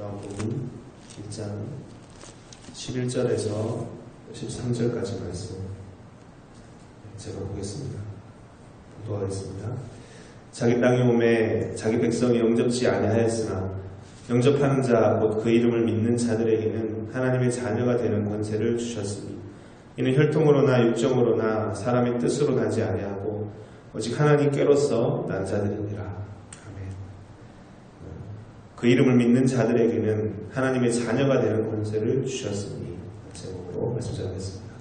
요한복음 1장 11절에서 13절까지 말씀 제가 보겠습니다. 보도하겠습니다. 자기 땅에 오매 자기 백성이 영접지 아니하였으나 영접하는 자 곧 그 이름을 믿는 자들에게는 하나님의 자녀가 되는 권세를 주셨으니 이는 혈통으로나 육정으로나 사람의 뜻으로 나지 아니하고 오직 하나님께로서 난 자들이니라. 아멘. 그 이름을 믿는 자들에게는 하나님의 자녀가 되는 권세를 주셨으니 제목으로 말씀 전하겠습니다.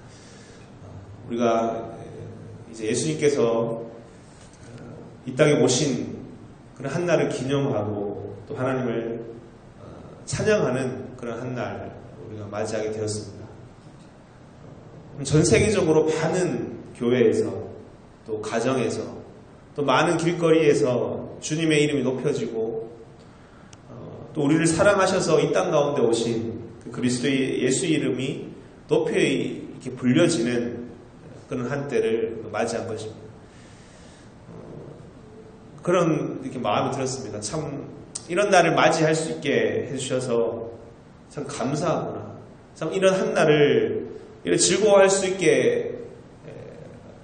우리가 이제 예수님께서 이 땅에 오신 그런 한날을 기념하고 또 하나님을 찬양하는 그런 한날 우리가 맞이하게 되었습니다. 전 세계적으로 많은 교회에서 또 가정에서 또 많은 길거리에서 주님의 이름이 높여지고 또 우리를 사랑하셔서 이 땅 가운데 오신 그리스도의 예수 이름이 높이 이렇게 불려지는 그런 한때를 맞이한 것입니다. 그런 이렇게 마음이 들었습니다. 참 이런 날을 맞이할 수 있게 해주셔서 참 감사하구나. 참 이런 한 날을 이렇게 즐거워할 수 있게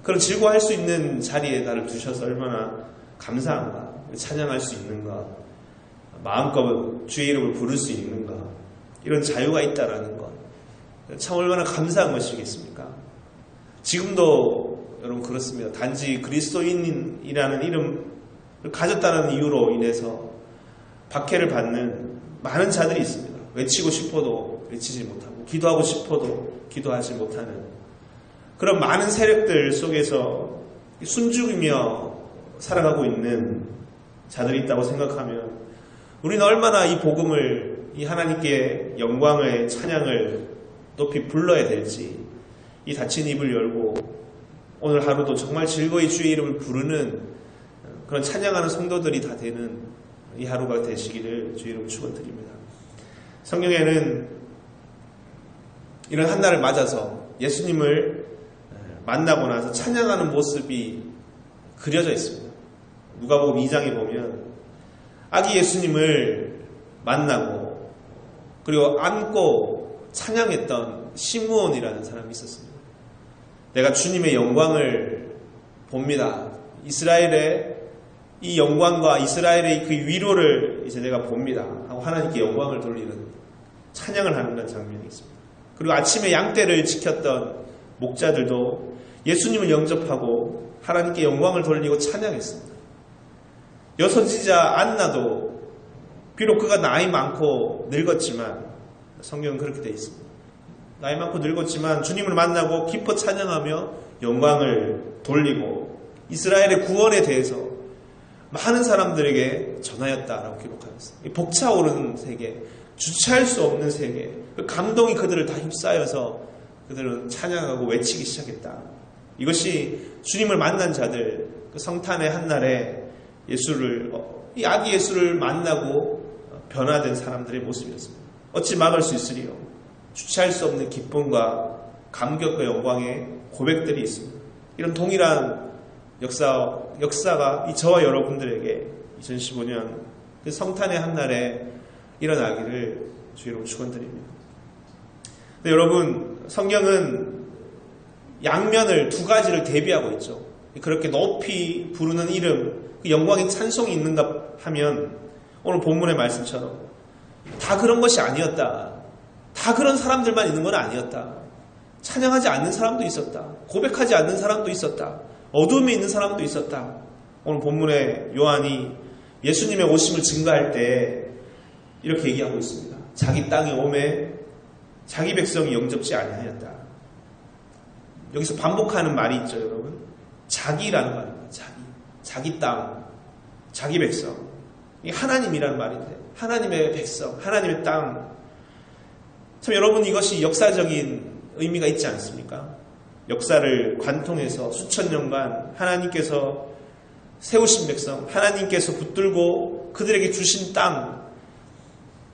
그런 즐거워할 수 있는 자리에 나를 두셔서 얼마나 감사한가. 찬양할 수 있는가. 마음껏 주의 이름을 부를 수 있는가. 이런 자유가 있다라는 것. 참 얼마나 감사한 것이겠습니까? 지금도 여러분 그렇습니다. 단지 그리스도인이라는 이름을 가졌다는 이유로 인해서 박해를 받는 많은 자들이 있습니다. 외치고 싶어도 외치지 못하고 기도하고 싶어도 기도하지 못하는 그런 많은 세력들 속에서 숨죽이며 살아가고 있는 자들이 있다고 생각하면 우리는 얼마나 이 복음을 이 하나님께 영광의 찬양을 높이 불러야 될지 이 닫힌 입을 열고 오늘 하루도 정말 즐거이 주의 이름을 부르는 그런 찬양하는 성도들이 다 되는 이 하루가 되시기를 주의 이름으로 축원드립니다. 성경에는 이런 한날을 맞아서 예수님을 만나고 나서 찬양하는 모습이 그려져 있습니다. 누가복음 2장에 보면 아기 예수님을 만나고 그리고 안고 찬양했던 시므온이라는 사람이 있었습니다. 내가 주님의 영광을 봅니다. 이스라엘의 이 영광과 이스라엘의 그 위로를 이제 내가 봅니다. 하고 하나님께 영광을 돌리는 찬양을 하는 장면이 있습니다. 그리고 아침에 양떼를 지켰던 목자들도 예수님을 영접하고 하나님께 영광을 돌리고 찬양했습니다. 여선지자 안나도 비록 그가 나이 많고 늙었지만 성경은 그렇게 되어 있습니다. 나이 많고 늙었지만 주님을 만나고 기뻐 찬양하며 영광을 돌리고 이스라엘의 구원에 대해서 많은 사람들에게 전하였다라고 기록하였습니다. 벅차오르는 세계, 주체할 수 없는 세계, 그 감동이 그들을 다 휩싸여서 그들은 찬양하고 외치기 시작했다. 이것이 주님을 만난 자들, 그 성탄의 한날에 예수를, 이 아기 예수를 만나고 변화된 사람들의 모습이었습니다. 어찌 막을 수 있으리요? 주체할 수 없는 기쁨과 감격과 영광의 고백들이 있습니다. 이런 동일한 역사가 저와 여러분들에게 2015년 그 성탄의 한날에 일어나기를 주의로 축원드립니다. 근데 여러분 성경은 양면을 두 가지를 대비하고 있죠. 그렇게 높이 부르는 이름, 그 영광의 찬송이 있는가 하면 오늘 본문의 말씀처럼 다 그런 것이 아니었다. 다 그런 사람들만 있는 건 아니었다. 찬양하지 않는 사람도 있었다. 고백하지 않는 사람도 있었다. 어둠에 있는 사람도 있었다. 오늘 본문에 요한이 예수님의 오심을 증거할 때 이렇게 얘기하고 있습니다. 자기 땅에 오매 자기 백성이 영접지 아니하였다. 여기서 반복하는 말이 있죠, 여러분. 자기라는 말입니다. 자기 땅, 자기 백성. 이게 하나님이라는 말인데 하나님의 백성, 하나님의 땅. 참 여러분 이것이 역사적인 의미가 있지 않습니까? 역사를 관통해서 수천 년간 하나님께서 세우신 백성, 하나님께서 붙들고 그들에게 주신 땅,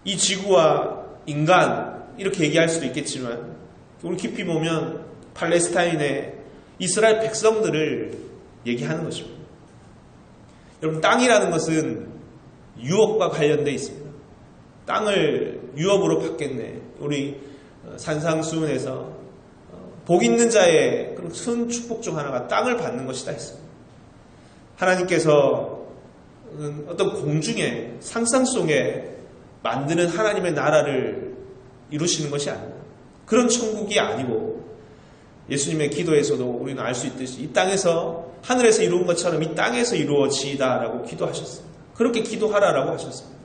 이 지구와 인간 이렇게 얘기할 수도 있겠지만 오늘 깊이 보면 팔레스타인의 이스라엘 백성들을 얘기하는 것입니다. 여러분 땅이라는 것은 유업과 관련되어 있습니다. 땅을 유업으로 받겠네. 우리 산상수훈에서 복 있는 자의 그런 큰 축복 중 하나가 땅을 받는 것이다 했습니다. 하나님께서 어떤 공중에 상상 속에 만드는 하나님의 나라를 이루시는 것이 아닙니다. 그런 천국이 아니고 예수님의 기도에서도 우리는 알 수 있듯이 이 땅에서 하늘에서 이루은 것처럼 이 땅에서 이루어지다라고 기도하셨습니다. 그렇게 기도하라라고 하셨습니다.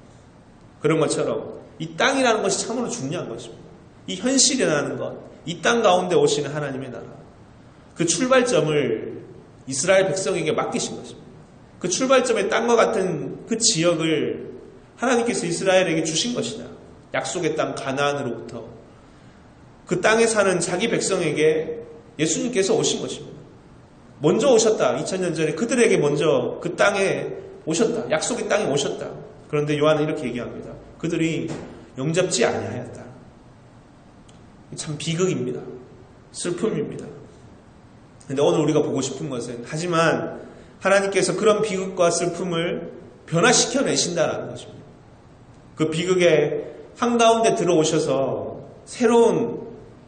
그런 것처럼 이 땅이라는 것이 참으로 중요한 것입니다. 이 현실이라는 것, 이 땅 가운데 오시는 하나님의 나라, 그 출발점을 이스라엘 백성에게 맡기신 것입니다. 그 출발점의 땅과 같은 그 지역을 하나님께서 이스라엘에게 주신 것이다. 약속의 땅 가나안으로부터 그 땅에 사는 자기 백성에게 예수님께서 오신 것입니다. 먼저 오셨다. 2000년 전에 그들에게 먼저 그 땅에 오셨다. 약속의 땅에 오셨다. 그런데 요한은 이렇게 얘기합니다. 그들이 영접지 아니하였다. 참 비극입니다. 슬픔입니다. 그런데 오늘 우리가 보고 싶은 것은 하지만 하나님께서 그런 비극과 슬픔을 변화시켜 내신다라는 것입니다. 그 비극의 한가운데 들어오셔서 새로운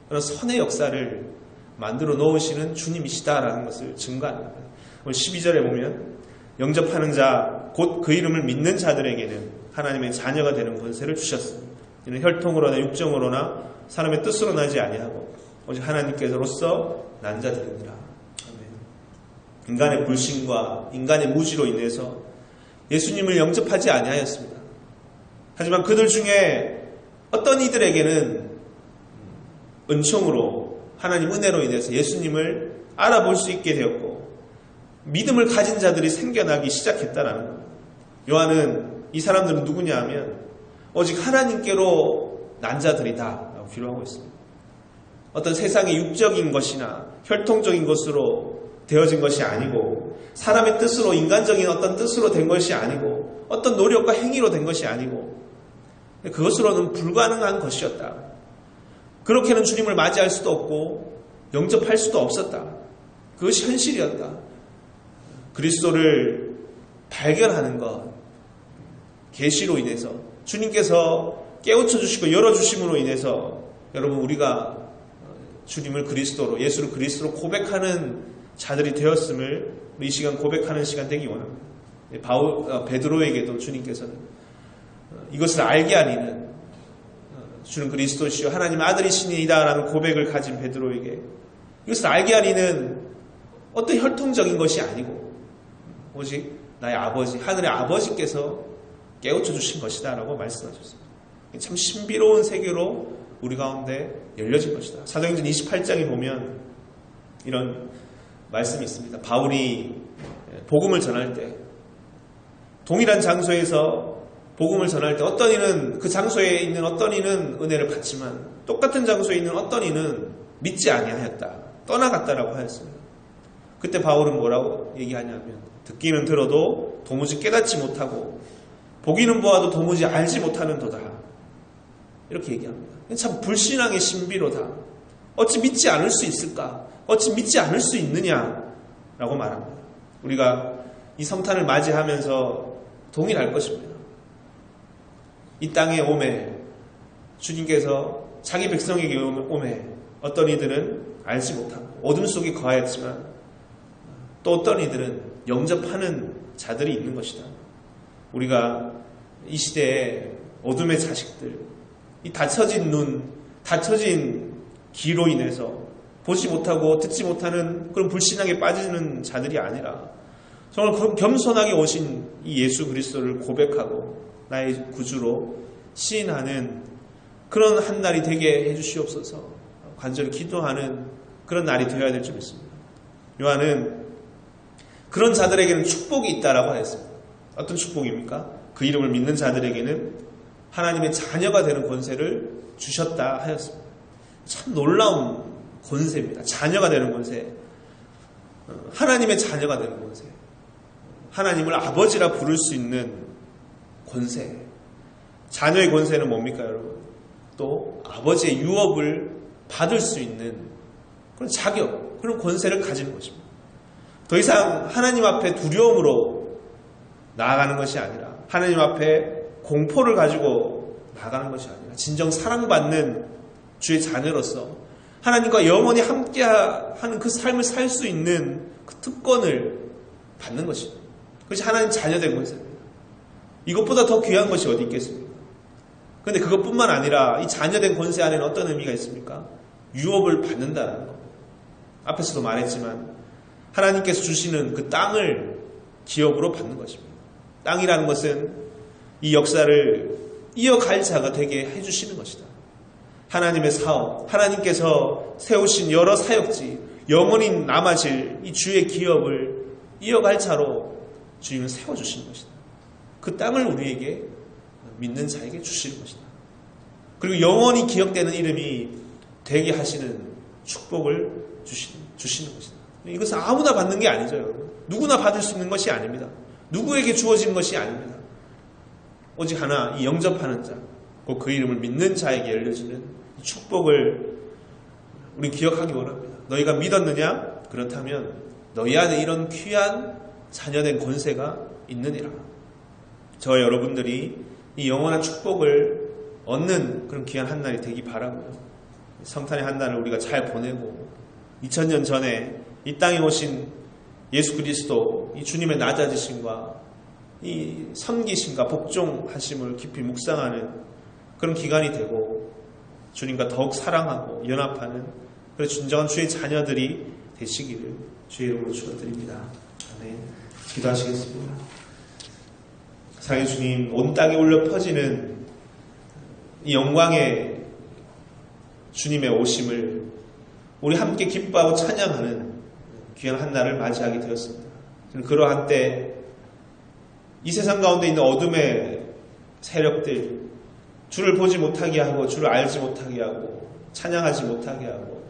그런 선의 역사를 만들어 놓으시는 주님이시다라는 것을 증거합니다. 12절에 보면 영접하는 자, 곧 그 이름을 믿는 자들에게는 하나님의 자녀가 되는 권세를 주셨습니다. 이는 혈통으로나 육정으로나 사람의 뜻으로 나지 아니하고 오직 하나님께서로서 난 자들이니라. 인간의 불신과 인간의 무지로 인해서 예수님을 영접하지 아니하였습니다. 하지만 그들 중에 어떤 이들에게는 은총으로 하나님 은혜로 인해서 예수님을 알아볼 수 있게 되었고 믿음을 가진 자들이 생겨나기 시작했다라는 겁니다. 요한은 이 사람들은 누구냐 하면 오직 하나님께로 난 자들이다 라고 기록하고 있습니다. 어떤 세상의 육적인 것이나 혈통적인 것으로 되어진 것이 아니고 사람의 뜻으로 인간적인 어떤 뜻으로 된 것이 아니고 어떤 노력과 행위로 된 것이 아니고 그것으로는 불가능한 것이었다. 그렇게는 주님을 맞이할 수도 없고 영접할 수도 없었다. 그것이 현실이었다. 그리스도를 발견하는 것, 계시로 인해서 주님께서 깨우쳐 주시고 열어주심으로 인해서 여러분 우리가 주님을 그리스도로 예수를 그리스도로 고백하는 자들이 되었음을 이 시간 고백하는 시간 되기 원합니다. 베드로에게도 주님께서는 이것을 알게 하리는 주는 그리스도시요 하나님 아들이시니이다 라는 고백을 가진 베드로에게 이것을 알게 하리는 어떤 혈통적인 것이 아니고 오직 나의 아버지 하늘의 아버지께서 깨우쳐 주신 것이다 라고 말씀하셨습니다. 참 신비로운 세계로 우리 가운데 열려진 것이다. 사도행전 28장에 보면 이런 말씀이 있습니다. 바울이 복음을 전할 때 동일한 장소에서 복음을 전할 때 어떤 이는 그 장소에 있는 어떤 이는 은혜를 받지만 똑같은 장소에 있는 어떤 이는 믿지 아니하였다. 떠나갔다라고 하였습니다. 그때 바울은 뭐라고 얘기하냐면 듣기는 들어도 도무지 깨닫지 못하고 보기는 보아도 도무지 알지 못하는 도다. 이렇게 얘기합니다. 참 불신앙의 신비로다. 어찌 믿지 않을 수 있을까? 어찌 믿지 않을 수 있느냐라고 말합니다. 우리가 이 성탄을 맞이하면서 동일할 것입니다. 이 땅에 오매 주님께서 자기 백성에게 오매 어떤 이들은 알지 못하고 어둠 속에 거하였지만 또 어떤 이들은 영접하는 자들이 있는 것이다. 우리가 이 시대에 어둠의 자식들, 이 닫혀진 눈, 닫혀진 귀로 인해서 보지 못하고 듣지 못하는 그런 불신앙에 빠지는 자들이 아니라 정말 겸손하게 오신 이 예수 그리스도를 고백하고 나의 구주로 시인하는 그런 한 날이 되게 해주시옵소서 간절히 기도하는 그런 날이 되어야 될 줄 믿습니다. 요한은 그런 자들에게는 축복이 있다라고 하였습니다. 어떤 축복입니까? 그 이름을 믿는 자들에게는 하나님의 자녀가 되는 권세를 주셨다 하였습니다. 참 놀라운 권세입니다. 자녀가 되는 권세. 하나님의 자녀가 되는 권세. 하나님을 아버지라 부를 수 있는 권세. 자녀의 권세는 뭡니까, 여러분? 또 아버지의 유업을 받을 수 있는 그런 자격, 그런 권세를 가지는 것입니다. 더 이상 하나님 앞에 두려움으로 나아가는 것이 아니라 하나님 앞에 공포를 가지고 나아가는 것이 아니라 진정 사랑받는 주의 자녀로서 하나님과 영원히 함께하는 그 삶을 살 수 있는 그 특권을 받는 것입니다. 그것이 하나님 자녀된 권세입니다. 이것보다 더 귀한 것이 어디 있겠습니까? 그런데 그것뿐만 아니라 이 자녀된 권세 안에는 어떤 의미가 있습니까? 유업을 받는다는 겁니다. 앞에서도 말했지만 하나님께서 주시는 그 땅을 기업으로 받는 것입니다. 땅이라는 것은 이 역사를 이어갈 자가 되게 해주시는 것이다. 하나님의 사업, 하나님께서 세우신 여러 사역지, 영원히 남아질 이 주의 기업을 이어갈 자로 주님은 세워주시는 것이다. 그 땅을 우리에게 믿는 자에게 주시는 것이다. 그리고 영원히 기억되는 이름이 되게 하시는 축복을 주시는 것이다. 이것은 아무나 받는 게 아니죠, 여러분. 누구나 받을 수 있는 것이 아닙니다. 누구에게 주어진 것이 아닙니다. 오직 하나, 이 영접하는 자, 곧 그 이름을 믿는 자에게 열려지는 이 축복을 우리 기억하기 원합니다. 너희가 믿었느냐? 그렇다면 너희 안에 이런 귀한 자녀된 권세가 있느니라. 저와 여러분들이 이 영원한 축복을 얻는 그런 귀한 한 날이 되기 바라고요. 성탄의 한 날을 우리가 잘 보내고 2000년 전에 이 땅에 오신 예수 그리스도, 이 주님의 낮아지심과 이 섬기심과 복종하심을 깊이 묵상하는 그런 기간이 되고 주님과 더욱 사랑하고 연합하는 그런 진정한 주의 자녀들이 되시기를 주의 이름으로 축원드립니다. 아멘. 기도하시겠습니다. 사랑의 주님, 온 땅에 울려 퍼지는 이 영광의 주님의 오심을 우리 함께 기뻐하고 찬양하는 귀한 한 날을 맞이하게 되었습니다. 그러한 때 이 세상 가운데 있는 어둠의 세력들, 주를 보지 못하게 하고 주를 알지 못하게 하고 찬양하지 못하게 하고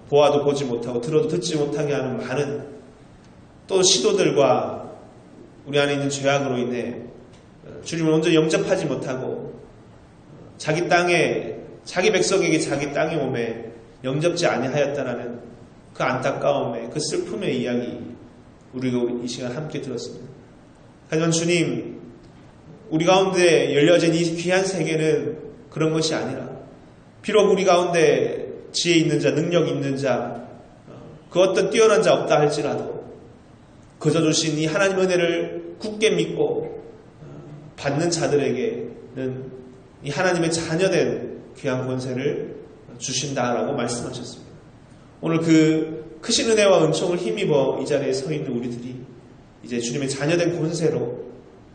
보아도 보지 못하고 들어도 듣지 못하게 하는 많은 또 시도들과 우리 안에 있는 죄악으로 인해 주님을 온전히 영접하지 못하고 자기 땅에, 자기 백성에게 자기 땅에 오매 영접지 아니하였다라는 그 안타까움의, 그 슬픔의 이야기 우리가 이 시간 함께 들었습니다. 하지만 주님, 우리 가운데 열려진 이 귀한 세계는 그런 것이 아니라 비록 우리 가운데 지혜 있는 자, 능력 있는 자, 그 어떤 뛰어난 자 없다 할지라도 그저 주신 이 하나님 은혜를 굳게 믿고 받는 자들에게는 이 하나님의 자녀된 귀한 권세를 주신다라고 말씀하셨습니다. 오늘 그 크신 은혜와 은총을 힘입어 이 자리에 서 있는 우리들이 이제 주님의 자녀된 권세로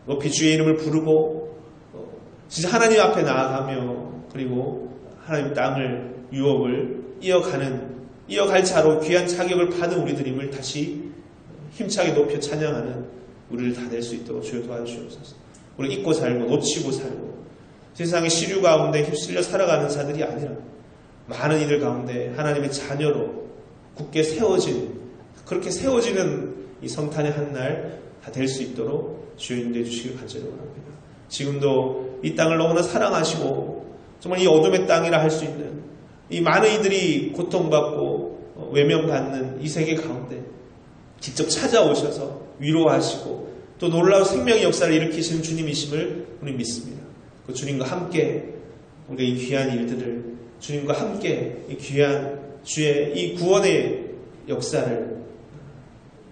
높이 주의 이름을 부르고 진짜 하나님 앞에 나아가며 그리고 하나님 땅을 유업을 이어갈 자로 귀한 자격을 받은 우리들임을 다시 힘차게 높여 찬양하는 우리를 다 될 수 있도록 주여 도와주시옵소서. 우리 잊고 살고 놓치고 살고 세상의 시류 가운데 휩쓸려 살아가는 자들이 아니라 많은 이들 가운데 하나님의 자녀로 굳게 그렇게 세워지는 이 성탄의 한 날 다 될 수 있도록 주여 인도해 주시길 간절히 원합니다. 지금도 이 땅을 너무나 사랑하시고 정말 이 어둠의 땅이라 할 수 있는 이 많은 이들이 고통받고 외면받는 이 세계 가운데 직접 찾아오셔서 위로하시고 또 놀라운 생명의 역사를 일으키시는 주님이심을 우리 믿습니다. 그 주님과 함께 우리가 이 귀한 일들을 주님과 함께 이 귀한 주의 이 구원의 역사를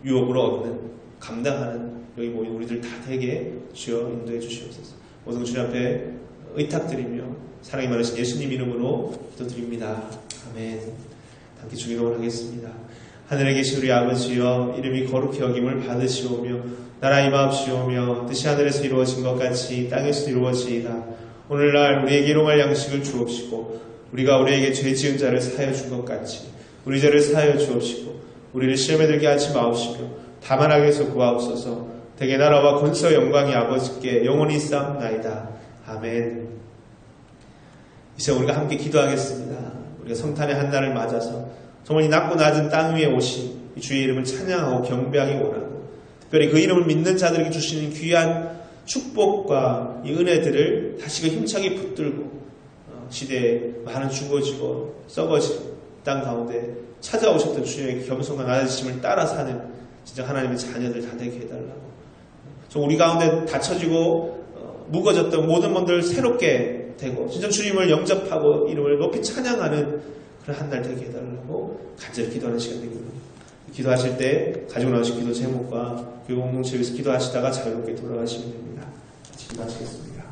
유업으로 얻는 감당하는 여기 모인 우리들 다 되게 주여 인도해 주시옵소서. 모든 주님 앞에 의탁드리며 사랑이 많으신 예수님 이름으로 기도드립니다. 아멘. 함께 주기도를 하겠습니다. 하늘에 계신 우리 아버지여, 이름이 거룩히 여김을 받으시오며 나라 임하옵시오며 뜻이 하늘에서 이루어진 것 같이 땅에서 이루어지이다. 오늘날 우리에게 일용할 양식을 주옵시고 우리가 우리에게 죄 지은 자를 사하여 준 것 같이 우리 죄를 사하여 주옵시고 우리를 시험에 들게 하지 마옵시며 다만 악에서 구하옵소서. 대개 나라와 권세와 영광이 아버지께 영원히 있사옵나이다. 아멘. 이제 우리가 함께 기도하겠습니다. 우리가 성탄의 한 날을 맞아서 정말 이 낮고 낮은 땅 위에 오신 주의 이름을 찬양하고 경배하기 원하고 특별히 그 이름을 믿는 자들에게 주시는 귀한 축복과 이 은혜들을 다시금 힘차게 붙들고 시대에 많은 죽어지고 썩어진 땅 가운데 찾아오셨던 주님의 겸손과 낮아지심을 따라 사는 진짜 하나님의 자녀들 다 되게 해달라고. 우리 가운데 닫혀지고 묵어졌던 모든 분들 새롭게 되고 진정 주님을 영접하고 이름을 높이 찬양하는 그런 한 날 되게 해달라고 간절히 기도하는 시간 되거든요. 기도하실 때 가지고 나오신 기도 제목과 교회 공동체에서 기도하시다가 자유롭게 돌아가시면 됩니다. 같이 기도하시겠습니다.